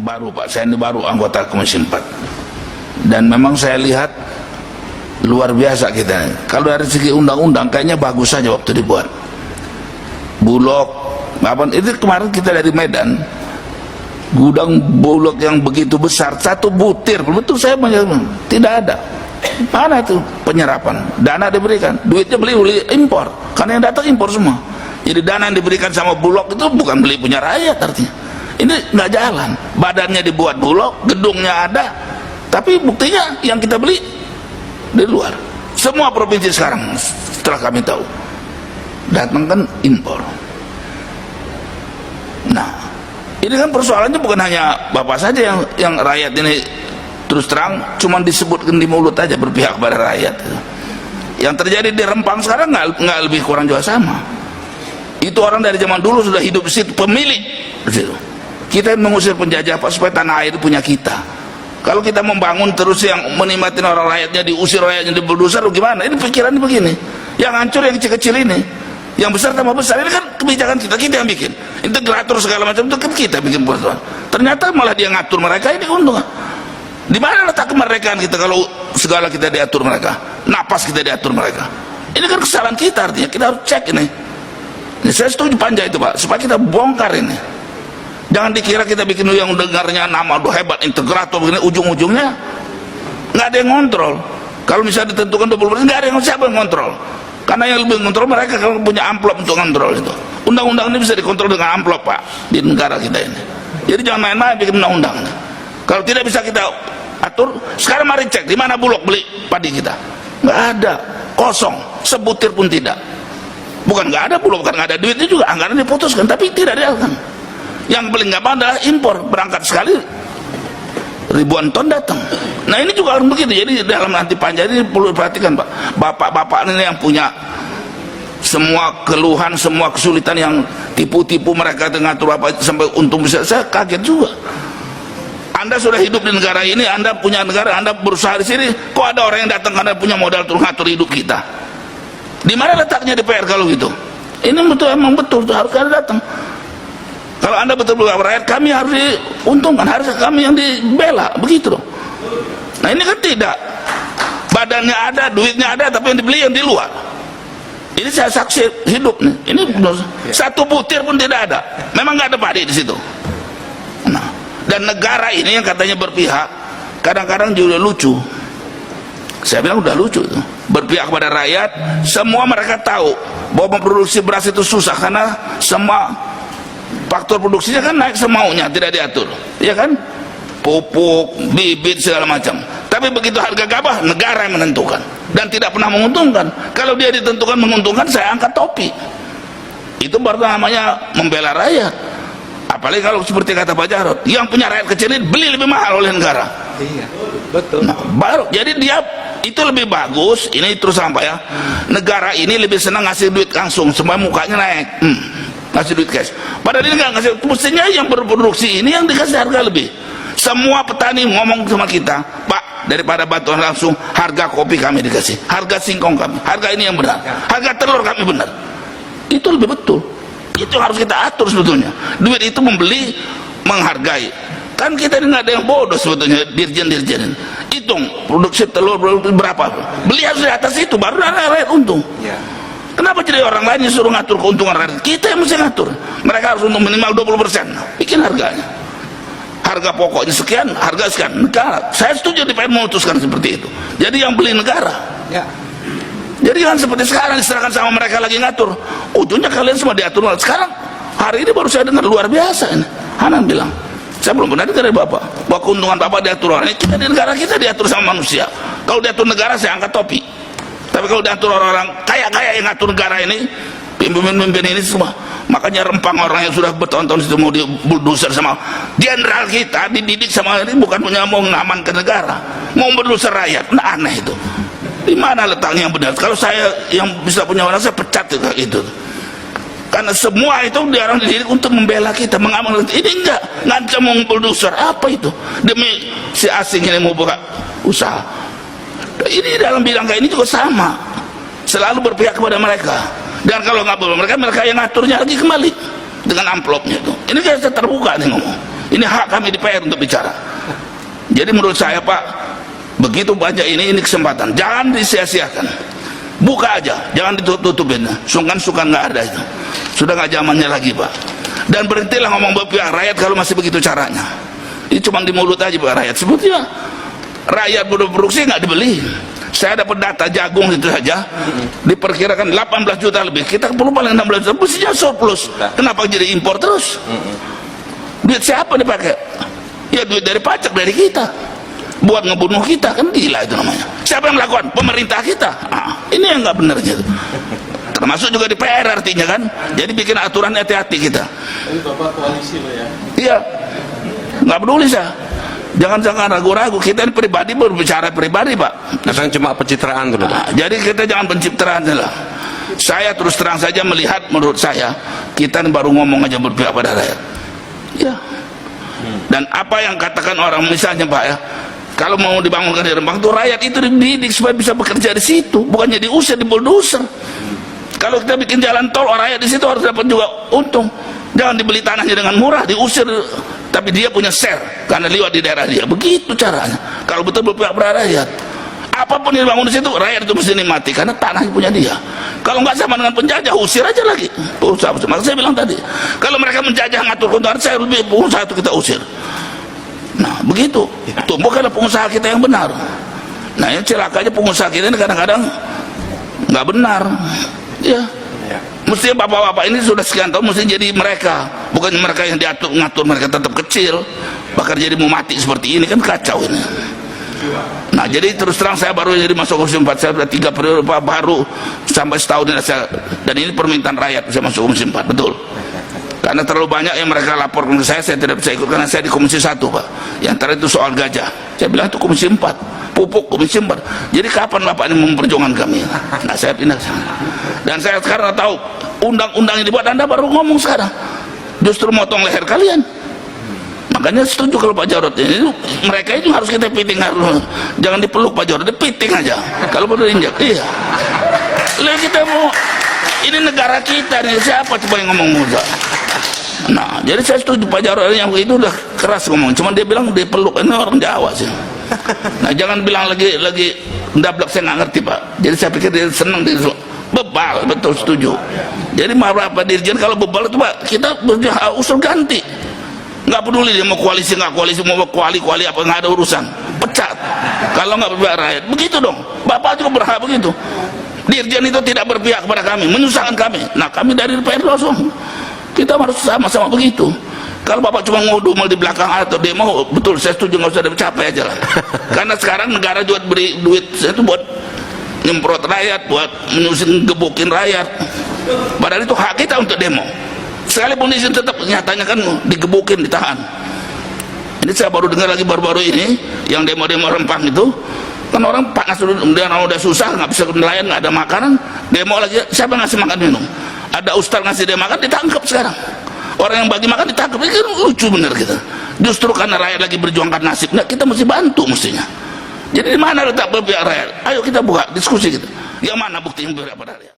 baru Pak, saya ini baru anggota Komisi 4 dan memang saya lihat luar biasa kita. Kalau dari segi undang-undang kayaknya bagus saja waktu dibuat. Bulog, apa itu kemarin kita dari Medan, gudang Bulog yang begitu besar, satu butir, betul saya tidak ada. Mana itu penyerapan? Dana diberikan, duitnya beli impor, karena yang datang impor semua. Jadi dana yang diberikan sama Bulog itu bukan beli punya rakyat artinya. Ini nggak jalan. Badannya dibuat Bulog, gedungnya ada, tapi buktinya yang kita beli di luar. Semua provinsi sekarang setelah kami tahu datang kan impor. Nah, ini kan persoalannya bukan hanya Bapak saja yang rakyat ini terus terang cuma disebutkan di mulut aja berpihak pada rakyat. Yang terjadi di Rempang sekarang nggak lebih kurang juga sama. Itu orang dari zaman dulu sudah hidup di situ, pemilik di situ. Kita mengusir penjajah Pak supaya tanah air punya kita. Kalau kita membangun terus yang menikmatin orang rakyatnya, diusir rakyatnya, dibulldozer, gimana? Ini pikirannya begini. Yang hancur yang kecil-kecil ini, yang besar tambah besar. Ini kan kebijakan kita yang bikin. Integrator segala macam itu kan kita bikin peraturan. Ternyata malah dia ngatur mereka, ini keuntungan. Di mana letak kemerdekaan kita kalau segala kita diatur mereka, napas kita diatur mereka? Ini kan kesalahan kita, artinya kita harus cek ini. Saya setuju panja itu Pak, supaya kita bongkar ini. Jangan dikira kita bikin yang dengarnya nama udah hebat integrator begini, ujung-ujungnya nggak ada yang ngontrol. Kalau misalnya ditentukan 20%, nggak ada yang siapa yang ngontrol. Karena yang lebih ngontrol mereka kalau punya amplop untuk ngontrol itu. Undang-undang ini bisa dikontrol dengan amplop Pak di negara kita ini. Jadi jangan main-main bikin undang-undang. Kalau tidak bisa kita atur, sekarang mari cek di mana Bulog beli padi kita. Nggak ada, kosong, sebutir pun tidak. Bukan nggak ada Bulog, bukan nggak ada duitnya juga, anggaran diputuskan, tapi tidak dilakukan. Yang paling gampang adalah impor, berangkat sekali ribuan ton datang. Nah ini juga harus begitu. Jadi dalam nanti panja ini perlu diperhatikan Pak. Bapak-bapak ini yang punya semua keluhan, semua kesulitan yang tipu-tipu mereka ngatur apa sampai untung bisa. Saya kaget juga. Anda sudah hidup di negara ini, Anda punya negara, Anda berusaha di sini, kok ada orang yang datang karena punya modal untuk ngatur hidup kita? Di mana letaknya DPR kalau gitu? Ini betul, emang betul harus ada datang. Kalau Anda betul-betul rakyat, kami harus diuntungkan, harus kami yang dibela, begitu dong. Nah ini kan tidak. Badannya ada, duitnya ada, tapi yang dibeli yang di luar. Ini saya saksi hidup nih. Ini satu butir pun tidak ada. Memang nggak ada padi di situ. Nah, dan negara ini yang katanya berpihak, kadang-kadang juga lucu. Saya bilang udah lucu itu. Berpihak kepada rakyat, semua mereka tahu bahwa memproduksi beras itu susah karena semua faktor produksinya kan naik semaunya, tidak diatur, ya kan? Pupuk, bibit segala macam. Tapi begitu harga gabah, negara yang menentukan dan tidak pernah menguntungkan. Kalau dia ditentukan menguntungkan, saya angkat topi. Itu baru namanya membela rakyat. Apalagi kalau seperti kata Pak Jarod, yang punya rakyat kecil ini beli lebih mahal oleh negara. Iya, betul. Nah, baru jadi dia itu lebih bagus. Ini terus sampai ya, negara ini lebih senang ngasih duit langsung, semua mukanya naik. Ngasih duit cash. Padahal ini nggak ngasih, mestinya yang berproduksi ini yang dikasih harga lebih. Semua petani ngomong sama kita, Pak, daripada bantuan langsung, harga kopi kami dikasih, harga singkong kami, harga ini yang benar, harga telur kami benar. Itu lebih betul. Itu harus kita atur sebetulnya. Duit itu membeli, menghargai. Kan kita ini nggak ada yang bodoh sebetulnya, dirjen-dirjen. Hitung produksi telur berapa, beli harus di atas itu, baru ada rakyat untung. Kenapa jadi orang lain yang suruh ngatur keuntungan rakyat? Kita yang mesti ngatur. Mereka harus untung minimal 20%. Bikin harganya. Harga pokoknya sekian, harga sekian. Negara. Saya setuju DPR memutuskan seperti itu. Jadi yang beli negara. Ya. Jadi kan seperti sekarang diserahkan sama mereka lagi ngatur. Ujungnya kalian semua diatur. Sekarang hari ini baru saya dengar luar biasa ini. Hanan bilang, saya belum pernah dengar dari Bapak bahwa keuntungan Bapak diatur orang. Kita di negara kita diatur sama manusia. Kalau diatur negara saya angkat topi. Tapi kalau diatur orang-orang kaya-kaya yang ngatur negara ini, pimpin-pimpin ini semua, makanya Rempang orang yang sudah bertahun-tahun itu mau dibulldozer sama jenderal kita, dididik sama ini bukan punya mau mengamankan negara, mau bulldozer rakyat. Nah aneh itu. Di mana letaknya yang benar? Kalau saya yang bisa punya orang, saya pecat itu. Karena semua itu dia orang dididik untuk membela kita, mengamankan. Ini enggak, ngancam mau bulldozer apa itu? Demi si asing ini mau buka usaha. Ini dalam bidang kayak ini juga sama, selalu berpihak kepada mereka. Dan kalau nggak boleh mereka yang ngaturnya lagi kembali dengan amplopnya itu. Ini kayak terbuka nih ngomong. Ini hak kami di PR untuk bicara. Jadi menurut saya Pak, begitu banyak ini kesempatan, jangan disia-siakan. Buka aja, jangan ditutup-tutupin. Sungkan-sungkan nggak ada itu. Sudah nggak zamannya lagi Pak. Dan berhentilah ngomong berpihak rakyat kalau masih begitu caranya. Ini cuma di mulut aja Pak rakyat. Sebetulnya rakyat berproduksi nggak dibeli. Saya dapat data jagung itu saja diperkirakan 18 juta lebih. Kita perlu paling 16 juta, mestinya surplus. Kenapa jadi impor terus? Duit siapa dipakai? Ya duit dari pajak dari kita. Buat ngebunuh kita, kan gila itu namanya. Siapa yang melakukan? Pemerintah kita. Ini yang nggak benar gitu. Termasuk juga di PR artinya kan. Jadi bikin aturan hati-hati kita. Ini Bapak koalisi loh ya? Iya. Nggak peduli saya. Jangan ragu-ragu, kita ini pribadi berbicara pribadi Pak. Kadang cuma pencitraan dulu. Jadi kita jangan pencitraan lah. Saya terus terang saja melihat, menurut saya kita ini baru ngomong aja berpihak pada rakyat. Ya. Dan apa yang katakan orang misalnya Pak ya, kalau mau dibangunkan di Rembang itu rakyat itu dididik supaya bisa bekerja di situ, bukannya diusir, di bulldozer. Kalau kita bikin jalan tol, rakyat di situ harus dapat juga untung. Jangan dibeli tanahnya dengan murah, diusir, tapi dia punya share karena lewat di daerah dia. Begitu caranya. Kalau betul berpihak pada rakyat, apapun yang dibangun di situ, rakyat itu mesti nikmati karena tanahnya punya dia. Kalau nggak sama dengan penjajah, usir aja lagi pengusaha. Maka saya bilang tadi, kalau mereka menjajah ngatur keuntungan, saya lebih pengusaha itu kita usir. Nah begitu, tumbuhkanlah pengusaha kita yang benar. Nah yang celakanya pengusaha kita ini kadang-kadang nggak benar. Ya. Mestinya bapak-bapak ini sudah sekian tahun mesti jadi mereka, bukan mereka yang diatur ngatur, mereka tetap kecil, bahkan jadi mau mati seperti ini kan kacau ini. Nah jadi terus terang saya baru jadi masuk Komisi 4, saya sudah 3 periode baru sampai setahun ini saya, dan ini permintaan rakyat saya masuk Komisi 4, betul. Karena terlalu banyak yang mereka laporkan ke saya tidak bisa ikut karena saya di Komisi 1 Pak. Yang terakhir itu soal gajah, saya bilang itu Komisi 4, pupuk Komisi 4. Jadi kapan Bapak ini memperjuangkan kami? Nah saya pindah ke sana. Dan saya sekarang tahu undang-undang yang dibuat Anda baru ngomong sekarang, justru motong leher kalian. Makanya setuju kalau Pak Jarod ini, mereka itu harus kita piting, harus jangan dipeluk Pak Jarod, dipiting aja kalau perlu injak. Iya. Lalu kita mau, ini negara kita nih, siapa coba yang ngomong muda? Nah, jadi saya setuju Pak Jarod yang itu udah keras ngomong, cuman dia bilang dipeluk, ini orang Jawa sih. Nah, jangan bilang lagi ndablak, saya nggak ngerti Pak. Jadi saya pikir dia senang dia bebal, betul setuju. Jadi beberapa dirjen kalau bebal itu Pak, kita usul ganti. Nggak peduli dia mau koalisi nggak koalisi, mau kuali apa, nggak ada urusan, pecat. Kalau nggak berpihak rakyat, begitu dong. Bapak juga berhak begitu. Dirjen itu tidak berpihak kepada kami, menyusahkan kami. Nah kami dari DPR langsung kita harus sama-sama begitu. Kalau Bapak cuma ngudumel di belakang atau demo, betul saya setuju, nggak usah ada capek aja lah. Karena sekarang negara juga beri duit itu buat nyemprot rakyat, buat menyusun gebukin rakyat. Padahal itu hak kita untuk demo. Sekalipun izin tetap nyatanya kan digebukin, ditahan. Ini saya baru dengar lagi baru-baru ini yang demo-demo Rempang itu kan orang panas udah susah, nggak bisa nelayan, nggak ada makanan, demo lagi. Siapa ngasih makan minum? Ada ustaz ngasih dia makan, ditangkap sekarang. Orang yang bagi makan ditangkap, ini kan lucu bener kita. Justru karena rakyat lagi berjuangkan nasib, nah kita mesti bantu mestinya. Jadi di mana letak berpihak rakyat? Ayo kita buka diskusi kita. Yang mana bukti yang berpihak pada rakyat?